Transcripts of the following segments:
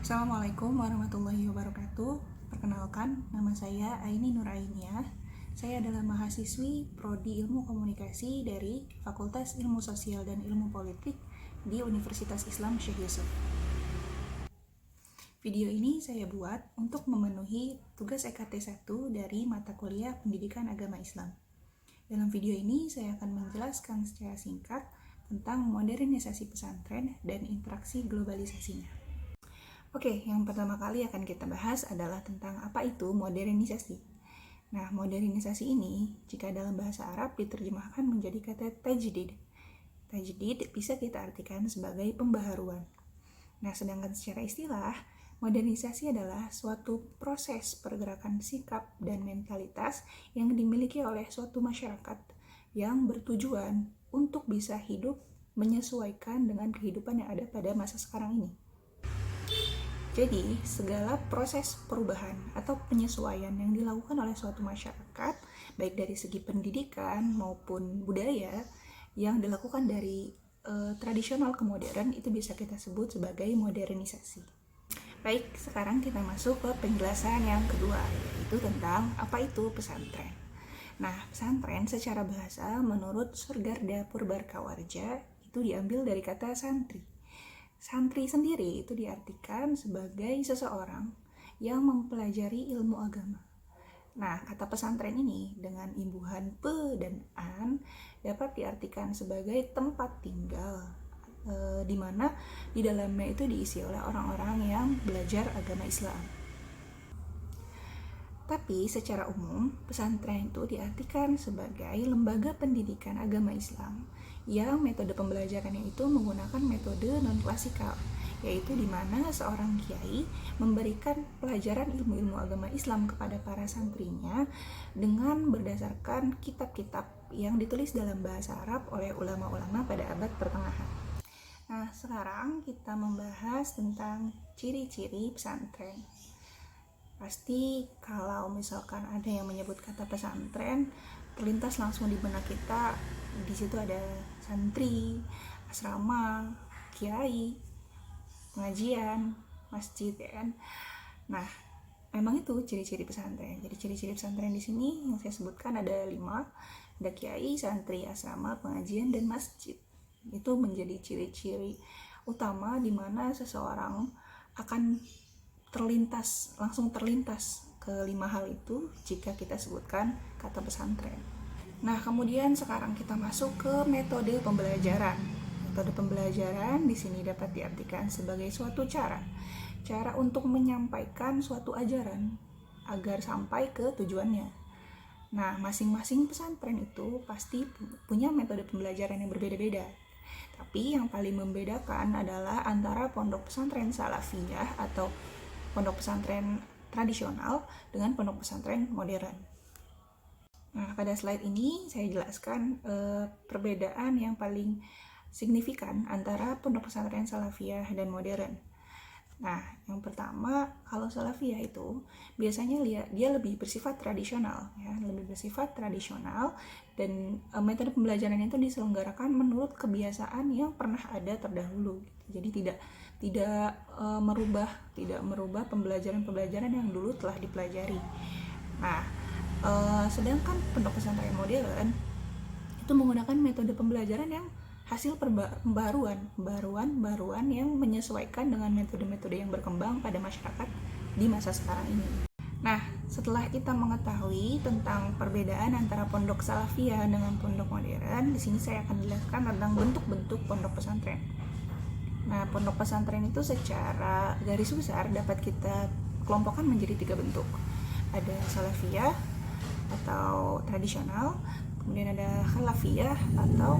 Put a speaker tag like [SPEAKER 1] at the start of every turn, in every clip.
[SPEAKER 1] Assalamualaikum warahmatullahi wabarakatuh. Perkenalkan, nama saya Aini Nurainia. Saya adalah mahasiswi Prodi Ilmu Komunikasi dari Fakultas Ilmu Sosial dan Ilmu Politik di Universitas Islam Syekh Yusuf. Video ini saya buat untuk memenuhi tugas EKT 1 dari mata kuliah Pendidikan Agama Islam. Dalam video ini saya akan menjelaskan secara singkat tentang modernisasi pesantren dan interaksi globalisasinya. Oke, yang pertama kali akan kita bahas adalah tentang apa itu modernisasi. Nah, modernisasi ini jika dalam bahasa Arab diterjemahkan menjadi kata tajdid. Tajdid bisa kita artikan sebagai pembaharuan. Nah, sedangkan secara istilah, modernisasi adalah suatu proses pergerakan sikap dan mentalitas yang dimiliki oleh suatu masyarakat yang bertujuan untuk bisa hidup menyesuaikan dengan kehidupan yang ada pada masa sekarang ini. Jadi, segala proses perubahan atau penyesuaian yang dilakukan oleh suatu masyarakat, baik dari segi pendidikan maupun budaya, yang dilakukan dari tradisional ke modern, itu bisa kita sebut sebagai modernisasi. Baik, sekarang kita masuk ke penjelasan yang kedua, yaitu tentang apa itu pesantren. Nah, pesantren secara bahasa menurut Surgarda Purbarkawarja itu diambil dari kata santri. Santri sendiri itu diartikan sebagai seseorang yang mempelajari ilmu agama. Nah, kata pesantren ini dengan imbuhan pe dan an dapat diartikan sebagai tempat tinggal, di mana di dalamnya itu diisi oleh orang-orang yang belajar agama Islam. Tapi secara umum, pesantren itu diartikan sebagai lembaga pendidikan agama Islam yang metode pembelajarannya itu menggunakan metode non-klasikal, yaitu di mana seorang kiai memberikan pelajaran ilmu-ilmu agama Islam kepada para santrinya dengan berdasarkan kitab-kitab yang ditulis dalam bahasa Arab oleh ulama-ulama pada abad pertengahan. Nah, sekarang kita membahas tentang ciri-ciri pesantren. Pasti kalau misalkan ada yang menyebut kata pesantren, terlintas langsung di benak kita, di situ ada santri, asrama, kiai, pengajian, masjid, ya kan? Nah, memang itu ciri-ciri pesantren. Jadi ciri-ciri pesantren di sini yang saya sebutkan ada 5, ada kiai, santri, asrama, pengajian, dan masjid. Itu menjadi ciri-ciri utama di mana seseorang akan langsung terlintas ke 5 hal itu jika kita sebutkan kata pesantren. Nah, kemudian sekarang kita masuk ke metode pembelajaran. Metode pembelajaran di sini dapat diartikan sebagai suatu cara untuk menyampaikan suatu ajaran agar sampai ke tujuannya. Nah, masing-masing pesantren itu pasti punya metode pembelajaran yang berbeda-beda. Tapi yang paling membedakan adalah antara pondok pesantren salafiyah atau pondok pesantren tradisional dengan pondok pesantren modern. Nah, pada slide ini saya jelaskan perbedaan yang paling signifikan antara pondok pesantren salafiyah dan modern. Nah, yang pertama, kalau salafiyah itu biasanya dia lebih bersifat tradisional, ya, dan metode pembelajaran itu diselenggarakan menurut kebiasaan yang pernah ada terdahulu. Jadi tidak merubah pembelajaran yang dulu telah dipelajari. Nah, sedangkan pondok pesantren modern itu menggunakan metode pembelajaran yang hasil pembaruan yang menyesuaikan dengan metode-metode yang berkembang pada masyarakat di masa sekarang ini. Nah, setelah kita mengetahui tentang perbedaan antara pondok salafiyah dengan pondok modern, di sini saya akan jelaskan tentang bentuk-bentuk pondok pesantren. Nah, pondok pesantren itu secara garis besar dapat kita kelompokkan menjadi 3 bentuk. Ada salafiyah atau tradisional, kemudian ada khalafiyah atau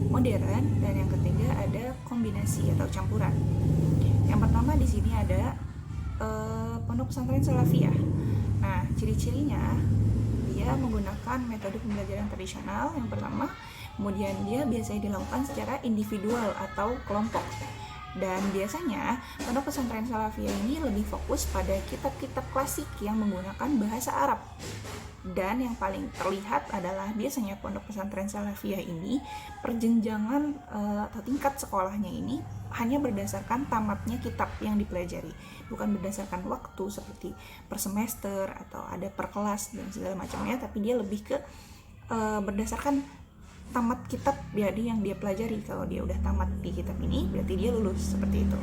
[SPEAKER 1] modern, dan yang ketiga ada kombinasi atau campuran. Yang pertama di sini ada pondok pesantren salafiyah. Nah, ciri-cirinya dia menggunakan metode pembelajaran tradisional yang pertama, kemudian dia biasanya dilakukan secara individual atau kelompok. Dan biasanya pondok pesantren salafiyah ini lebih fokus pada kitab-kitab klasik yang menggunakan bahasa Arab. Dan yang paling terlihat adalah biasanya pondok pesantren salafiyah ini perjenjangan atau tingkat sekolahnya ini hanya berdasarkan tamatnya kitab yang dipelajari, bukan berdasarkan waktu seperti per semester atau ada per kelas dan segala macamnya, tapi dia lebih ke berdasarkan tamat kitab jadi yang dia pelajari. Kalau dia udah tamat di kitab ini berarti dia lulus, seperti itu.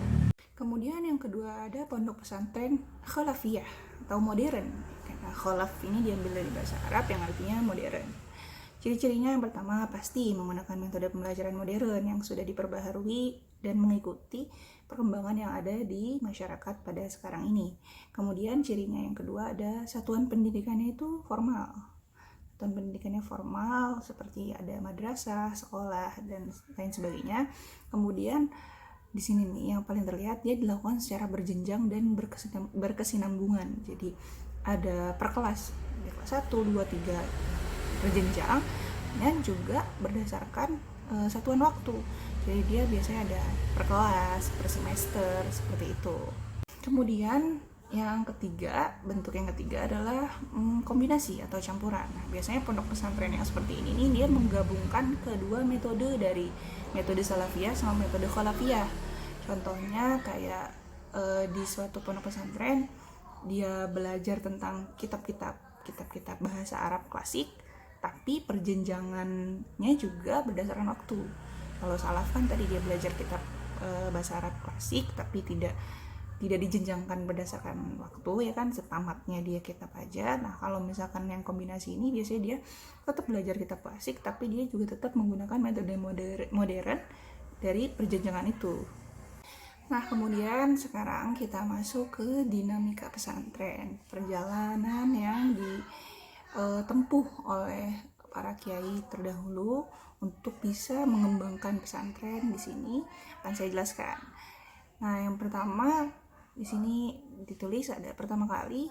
[SPEAKER 1] Kemudian yang kedua ada pondok pesantren khalafiyah atau modern. Karena khalaf ini diambil dari bahasa Arab yang artinya modern. Ciri-cirinya yang pertama pasti menggunakan metode pembelajaran modern yang sudah diperbaharui dan mengikuti perkembangan yang ada di masyarakat pada sekarang ini. Kemudian cirinya yang kedua ada satuan pendidikannya itu formal. Satuan pendidikannya formal seperti ada madrasah, sekolah, dan lain sebagainya. Kemudian di sini nih yang paling terlihat dia dilakukan secara berjenjang dan berkesinambungan. Jadi ada per kelas, kelas 1, 2, 3 berjenjang dan juga berdasarkan satuan waktu. Jadi dia biasanya ada per kelas, per semester, seperti itu. Kemudian yang ketiga, bentuk yang ketiga adalah kombinasi atau campuran. Nah, biasanya pondok pesantren yang seperti ini dia menggabungkan kedua metode dari metode salafiyah sama metode khalafiyah. Contohnya kayak di suatu pondok pesantren dia belajar tentang kitab-kitab bahasa Arab klasik, tapi perjenjangannya juga berdasarkan waktu. Kalau salaf kan tadi dia belajar kitab bahasa Arab klasik tapi tidak dijenjangkan berdasarkan waktu, ya kan, setamatnya dia kitab aja. Nah kalau misalkan yang kombinasi ini biasanya dia tetap belajar kitab klasik tapi dia juga tetap menggunakan metode modern dari perjenjangan itu. Nah kemudian sekarang kita masuk ke dinamika pesantren, perjalanan yang ditempuh oleh para kiai terdahulu untuk bisa mengembangkan pesantren. Di sini akan saya jelaskan. Nah yang pertama di sini ditulis ada pertama kali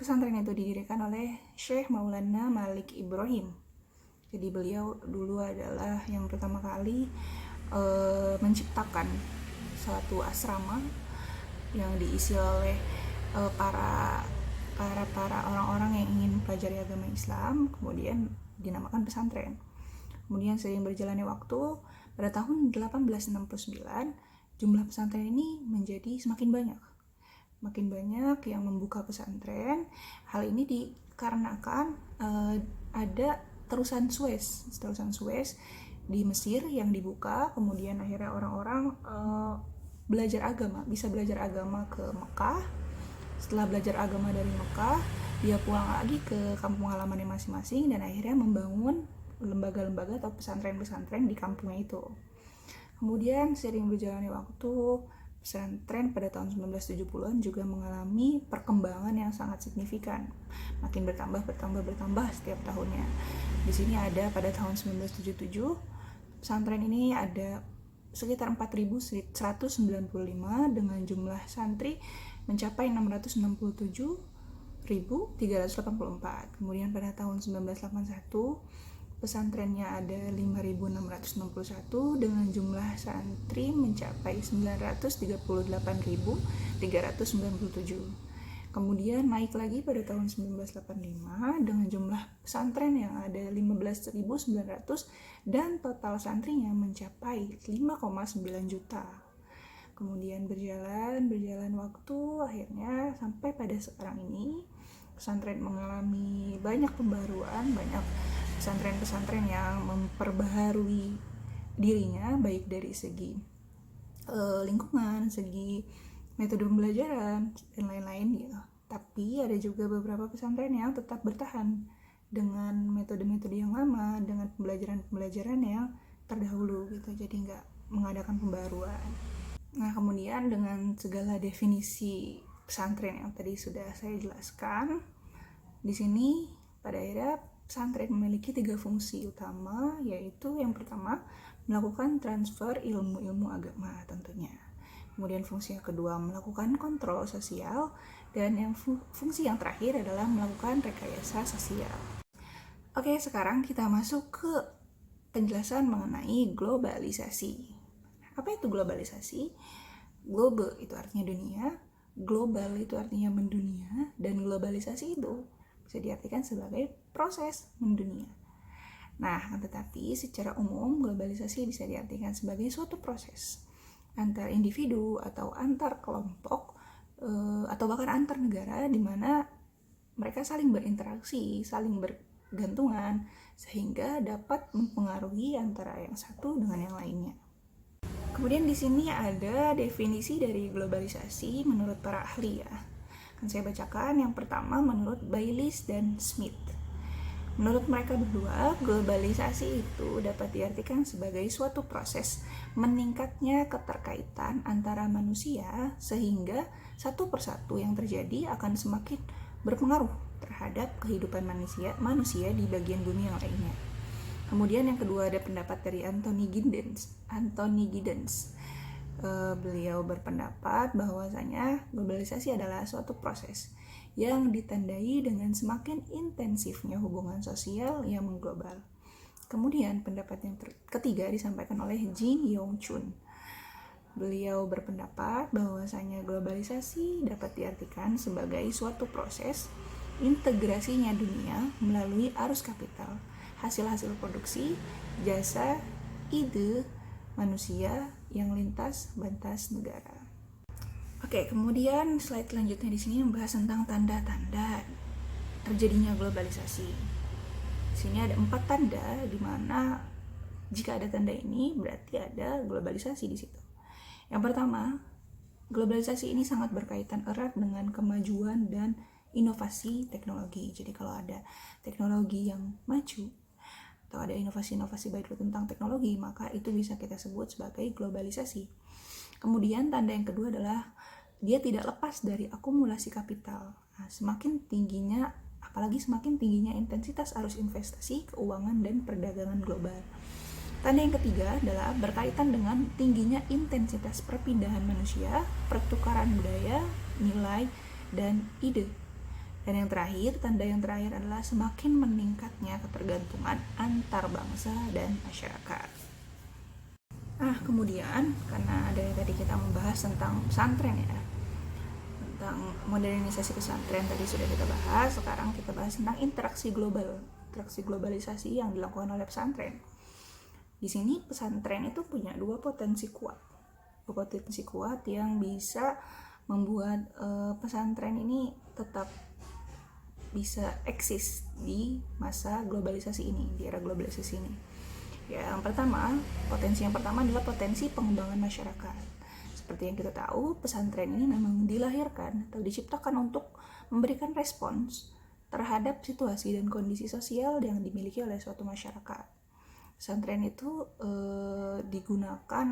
[SPEAKER 1] pesantren itu didirikan oleh Syekh Maulana Malik Ibrahim. Jadi beliau dulu adalah yang pertama kali menciptakan suatu asrama yang diisi oleh para orang-orang yang ingin mempelajari agama Islam, kemudian dinamakan pesantren. Kemudian seiring berjalannya waktu, pada tahun 1869 jumlah pesantren ini menjadi semakin banyak. Makin banyak yang membuka pesantren. Hal ini dikarenakan ada terusan Suez di Mesir yang dibuka. Kemudian akhirnya orang-orang bisa belajar agama ke Mekah. Setelah belajar agama dari Mekah, dia pulang lagi ke kampung halamannya masing-masing dan akhirnya membangun lembaga-lembaga atau pesantren-pesantren di kampungnya itu. Kemudian seiring berjalannya waktu, pesantren pada tahun 1970-an juga mengalami perkembangan yang sangat signifikan. Makin bertambah setiap tahunnya. Di sini ada pada tahun 1977, pesantren ini ada sekitar 4.195 dengan jumlah santri mencapai 667.384. Kemudian pada tahun 1981 pesantrennya ada 5.661 dengan jumlah santri mencapai 938.397. Kemudian naik lagi pada tahun 1985 dengan jumlah pesantren yang ada 15.900 dan total santrinya mencapai 5,9 juta. Kemudian berjalan waktu, akhirnya sampai pada sekarang ini pesantren mengalami banyak pembaruan, banyak pesantren-pesantren yang memperbaharui dirinya baik dari segi lingkungan, segi metode pembelajaran dan lain-lain gitu. Tapi ada juga beberapa pesantren yang tetap bertahan dengan metode-metode yang lama, dengan pembelajaran yang terdahulu gitu. Jadi nggak mengadakan pembaruan. Nah kemudian dengan segala definisi pesantren yang tadi sudah saya jelaskan, di sini pada akhirnya pesantren memiliki 3 fungsi utama, yaitu yang pertama melakukan transfer ilmu-ilmu agama tentunya. Kemudian fungsi yang kedua melakukan kontrol sosial, dan yang fungsi yang terakhir adalah melakukan rekayasa sosial. Oke, sekarang kita masuk ke penjelasan mengenai globalisasi. Apa itu globalisasi? Global itu artinya dunia, global itu artinya mendunia, dan globalisasi itu bisa diartikan sebagai proses mendunia. Nah, tetapi secara umum globalisasi bisa diartikan sebagai suatu proses antar individu atau antar kelompok atau bahkan antar negara, di mana mereka saling berinteraksi, saling bergantungan, sehingga dapat mempengaruhi antara yang satu dengan yang lainnya. Kemudian di sini ada definisi dari globalisasi menurut para ahli ya. Akan saya bacakan. Yang pertama menurut Baylis dan Smith. Menurut mereka berdua, globalisasi itu dapat diartikan sebagai suatu proses meningkatnya keterkaitan antara manusia sehingga satu persatu yang terjadi akan semakin berpengaruh terhadap kehidupan manusia di bagian bumi yang lainnya. Kemudian yang kedua ada pendapat dari Anthony Giddens. Beliau berpendapat bahwasanya globalisasi adalah suatu proses yang ditandai dengan semakin intensifnya hubungan sosial yang mengglobal. Kemudian pendapat yang ketiga disampaikan oleh Jin Yong Chun. Beliau berpendapat bahwasanya globalisasi dapat diartikan sebagai suatu proses integrasinya dunia melalui arus kapital, hasil-hasil produksi, jasa, ide, manusia yang lintas batas negara. Oke, kemudian slide selanjutnya di sini membahas tentang tanda-tanda terjadinya globalisasi. Di sini ada 4 tanda di mana jika ada tanda ini berarti ada globalisasi di situ. Yang pertama, globalisasi ini sangat berkaitan erat dengan kemajuan dan inovasi teknologi. Jadi kalau ada teknologi yang maju atau ada inovasi-inovasi baru tentang teknologi, maka itu bisa kita sebut sebagai globalisasi. Kemudian tanda yang kedua adalah dia tidak lepas dari akumulasi kapital. Nah, semakin tingginya intensitas arus investasi, keuangan, dan perdagangan global. Tanda yang ketiga adalah berkaitan dengan tingginya intensitas perpindahan manusia, pertukaran budaya, nilai, dan ide. Dan yang terakhir, tanda yang terakhir adalah semakin meningkatnya ketergantungan antar bangsa dan masyarakat. Nah, kemudian karena dari tadi kita membahas tentang pesantren ya, tentang modernisasi pesantren tadi sudah kita bahas, sekarang kita bahas tentang interaksi globalisasi yang dilakukan oleh pesantren. Di sini pesantren itu punya dua potensi kuat yang bisa membuat pesantren ini tetap bisa eksis di masa globalisasi ini, di era globalisasi ini. Ya, potensi yang pertama adalah potensi pengembangan masyarakat. Seperti yang kita tahu, pesantren ini memang dilahirkan atau diciptakan untuk memberikan respons terhadap situasi dan kondisi sosial yang dimiliki oleh suatu masyarakat. Pesantren itu digunakan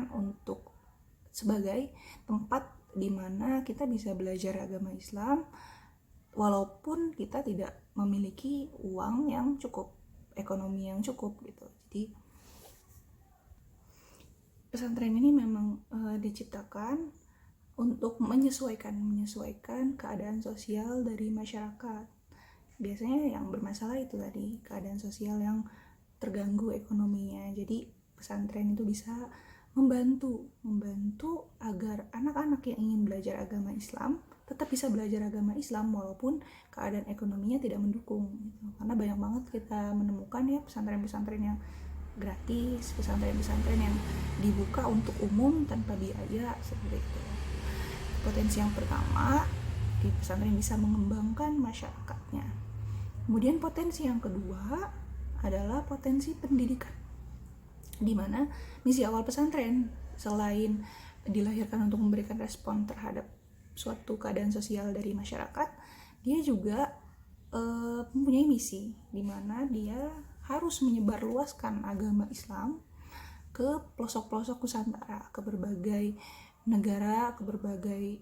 [SPEAKER 1] sebagai tempat di mana kita bisa belajar agama Islam walaupun kita tidak memiliki uang yang cukup, ekonomi yang cukup gitu. Jadi pesantren ini memang diciptakan untuk menyesuaikan keadaan sosial dari masyarakat. Biasanya yang bermasalah itu tadi, keadaan sosial yang terganggu ekonominya. Jadi pesantren itu bisa membantu agar anak-anak yang ingin belajar agama Islam tetap bisa belajar agama Islam walaupun keadaan ekonominya tidak mendukung gitu. Karena banyak banget kita menemukan ya pesantren-pesantren yang gratis, pesantren-pesantren yang dibuka untuk umum tanpa biaya seperti itu. Potensi yang pertama, di pesantren bisa mengembangkan masyarakatnya. Kemudian potensi yang kedua adalah potensi pendidikan, di mana misi awal pesantren selain dilahirkan untuk memberikan respon terhadap suatu keadaan sosial dari masyarakat, dia juga mempunyai misi di mana dia harus menyebarluaskan agama Islam ke pelosok-pelosok Nusantara, ke berbagai negara, ke berbagai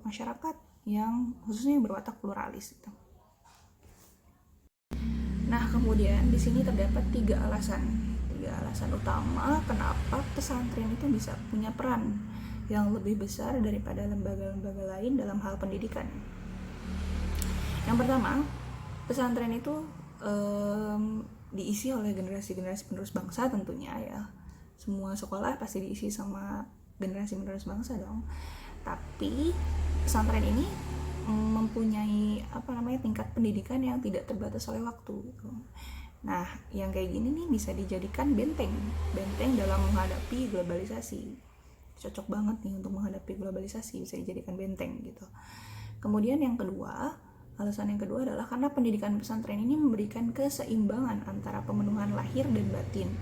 [SPEAKER 1] masyarakat yang khususnya yang berwatak pluralis gitu. Nah, kemudian di sini terdapat tiga alasan utama kenapa pesantren itu bisa punya peran yang lebih besar daripada lembaga-lembaga lain dalam hal pendidikan. Yang pertama, pesantren itu diisi oleh generasi-generasi penerus bangsa tentunya ya. Semua sekolah pasti diisi sama generasi penerus bangsa dong. Tapi pesantren ini mempunyai tingkat pendidikan yang tidak terbatas oleh waktu gitu. Nah, yang kayak gini nih bisa dijadikan benteng dalam menghadapi globalisasi. cocok banget nih untuk menghadapi globalisasi, bisa dijadikan benteng gitu. Kemudian yang kedua, alasan yang kedua adalah karena pendidikan pesantren ini memberikan keseimbangan antara pemenuhan lahir dan batin.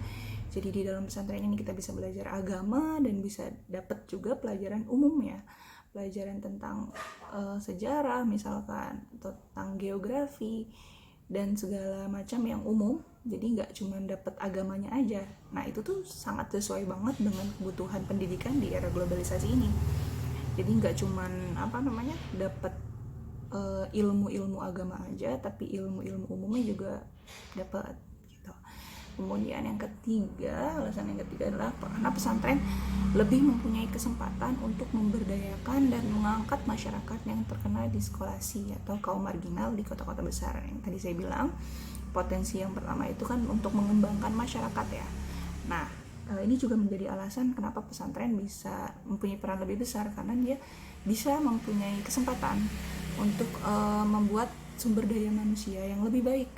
[SPEAKER 1] Jadi di dalam pesantren ini kita bisa belajar agama dan bisa dapat juga pelajaran umumnya, pelajaran tentang sejarah misalkan, atau tentang geografi dan segala macam yang umum. Jadi nggak cuma dapat agamanya aja. Nah itu tuh sangat sesuai banget dengan kebutuhan pendidikan di era globalisasi ini. Jadi nggak cuma dapat ilmu-ilmu agama aja, tapi ilmu-ilmu umumnya juga dapat gitu. Kemudian yang ketiga, alasan yang ketiga adalah karena pesantren lebih mempunyai kesempatan untuk memberdayakan dan mengangkat masyarakat yang terkena diskolasi atau kaum marginal di kota-kota besar. Yang tadi saya bilang, potensi yang pertama itu kan untuk mengembangkan masyarakat ya. Nah, ini juga menjadi alasan kenapa pesantren bisa mempunyai peran lebih besar, karena dia bisa mempunyai kesempatan untuk membuat sumber daya manusia yang lebih baik,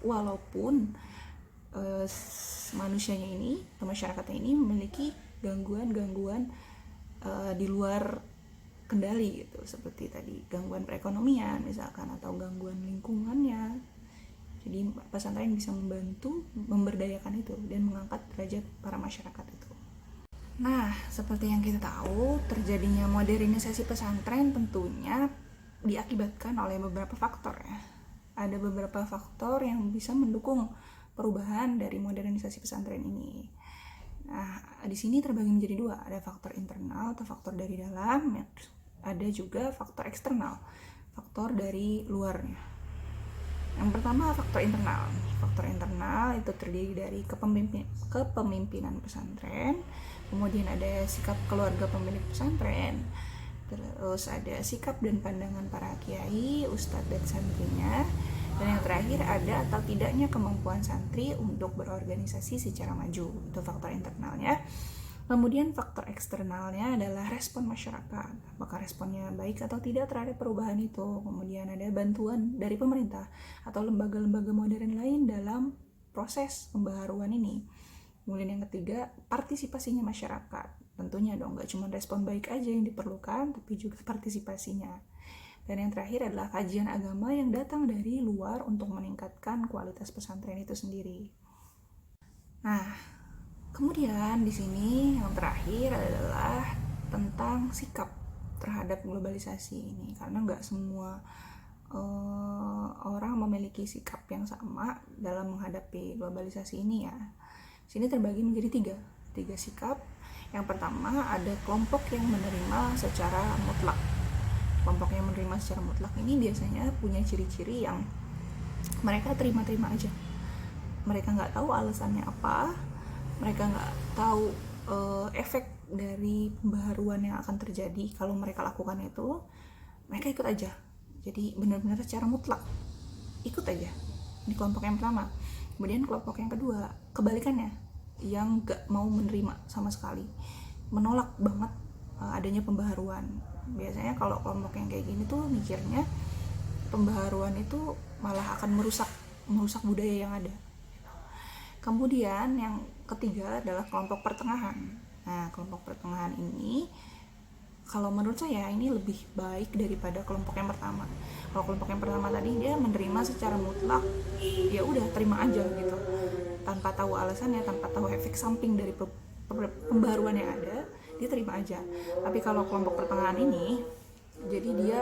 [SPEAKER 1] walaupun manusianya ini atau masyarakatnya ini memiliki gangguan-gangguan di luar kendali gitu, seperti tadi gangguan perekonomian misalkan, atau gangguan lingkungannya. Jadi pesantren bisa membantu memberdayakan itu dan mengangkat derajat para masyarakat itu. Nah, seperti yang kita tahu, terjadinya modernisasi pesantren tentunya diakibatkan oleh beberapa faktor ya. Ada beberapa faktor yang bisa mendukung perubahan dari modernisasi pesantren ini. Nah, di sini terbagi menjadi dua, ada faktor internal atau faktor dari dalam, ada juga faktor eksternal, faktor dari luarnya. Yang pertama faktor internal. Faktor internal itu terdiri dari kepemimpinan pesantren, kemudian ada sikap keluarga pemilik pesantren, terus ada sikap dan pandangan para kiai, ustadz dan santrinya, dan yang terakhir ada atau tidaknya kemampuan santri untuk berorganisasi secara maju. Itu faktor internalnya. Kemudian faktor eksternalnya adalah respon masyarakat, apakah responnya baik atau tidak terhadap perubahan itu. Kemudian ada bantuan dari pemerintah atau lembaga-lembaga modern lain dalam proses pembaharuan ini. Kemudian yang ketiga, partisipasinya masyarakat. Tentunya dong, gak cuma respon baik aja yang diperlukan, tapi juga partisipasinya. Dan yang terakhir adalah kajian agama yang datang dari luar untuk meningkatkan kualitas pesantren itu sendiri. Nah, kemudian di sini yang terakhir adalah tentang sikap terhadap globalisasi ini, karena nggak semua orang memiliki sikap yang sama dalam menghadapi globalisasi ini ya. Sini terbagi menjadi tiga sikap. Yang pertama ada kelompok yang menerima secara mutlak. Kelompok yang menerima secara mutlak ini biasanya punya ciri-ciri yang mereka terima-terima aja. Mereka nggak tahu alasannya apa, mereka nggak tahu efek dari pembaharuan yang akan terjadi kalau mereka lakukan itu, mereka ikut aja. Jadi benar-benar secara mutlak ikut aja. Ini kelompok yang pertama. Kemudian kelompok yang kedua, kebalikannya, yang nggak mau menerima sama sekali, menolak banget adanya pembaharuan. Biasanya kalau kelompok yang kayak gini tuh mikirnya pembaharuan itu malah akan merusak budaya yang ada. Kemudian yang ketiga adalah kelompok pertengahan. Nah, kelompok pertengahan ini kalau menurut saya ini lebih baik daripada kelompok yang pertama. Kalau kelompok yang pertama tadi dia menerima secara mutlak, ya udah terima aja gitu, tanpa tahu alasannya, tanpa tahu efek samping dari pembaruan yang ada, dia terima aja. Tapi kalau kelompok pertengahan ini, jadi dia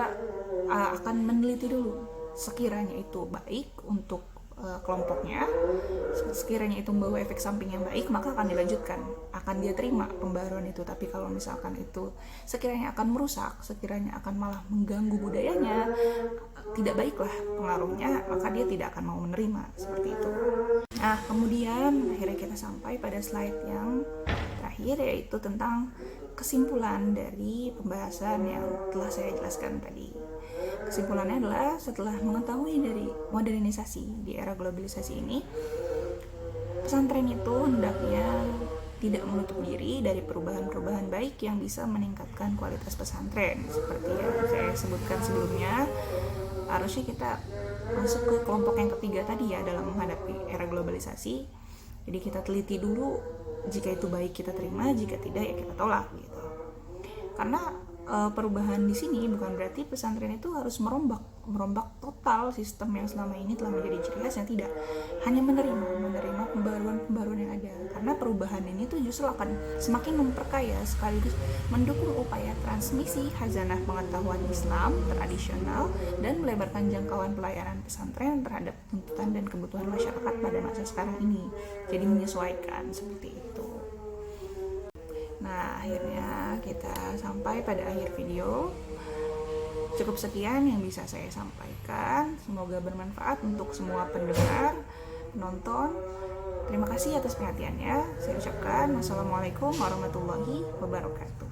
[SPEAKER 1] akan meneliti dulu, sekiranya itu baik untuk kelompoknya, sekiranya itu membawa efek samping yang baik, maka akan dilanjutkan, akan dia terima pembaruan itu. Tapi kalau misalkan itu sekiranya akan merusak, sekiranya akan malah mengganggu budayanya, tidak baiklah pengaruhnya, maka dia tidak akan mau menerima, seperti itu. Nah, kemudian akhirnya kita sampai pada slide yang terakhir, yaitu tentang kesimpulan dari pembahasan yang telah saya jelaskan tadi. Kesimpulannya adalah setelah mengetahui dari modernisasi di era globalisasi ini, pesantren itu hendaknya tidak menutup diri dari perubahan-perubahan baik yang bisa meningkatkan kualitas pesantren. Seperti yang saya sebutkan sebelumnya, harusnya kita masuk ke kelompok yang ketiga tadi ya dalam menghadapi era globalisasi. Jadi kita teliti dulu, jika itu baik kita terima, jika tidak ya kita tolak gitu. Karena perubahan di sini bukan berarti pesantren itu harus merombak total sistem yang selama ini telah menjadi ciri khasnya. Tidak, hanya menerima pembaruan yang ada, karena perubahan ini tuh justru akan semakin memperkaya sekaligus mendukung upaya transmisi khazanah pengetahuan Islam tradisional dan melebarkan jangkauan pelayanan pesantren terhadap tuntutan dan kebutuhan masyarakat pada masa sekarang ini. Jadi menyesuaikan seperti itu. Nah, akhirnya kita sampai pada akhir video. Cukup sekian yang bisa saya sampaikan. Semoga bermanfaat untuk semua pendengar, penonton. Terima kasih atas perhatiannya. Saya ucapkan wassalamualaikum warahmatullahi wabarakatuh.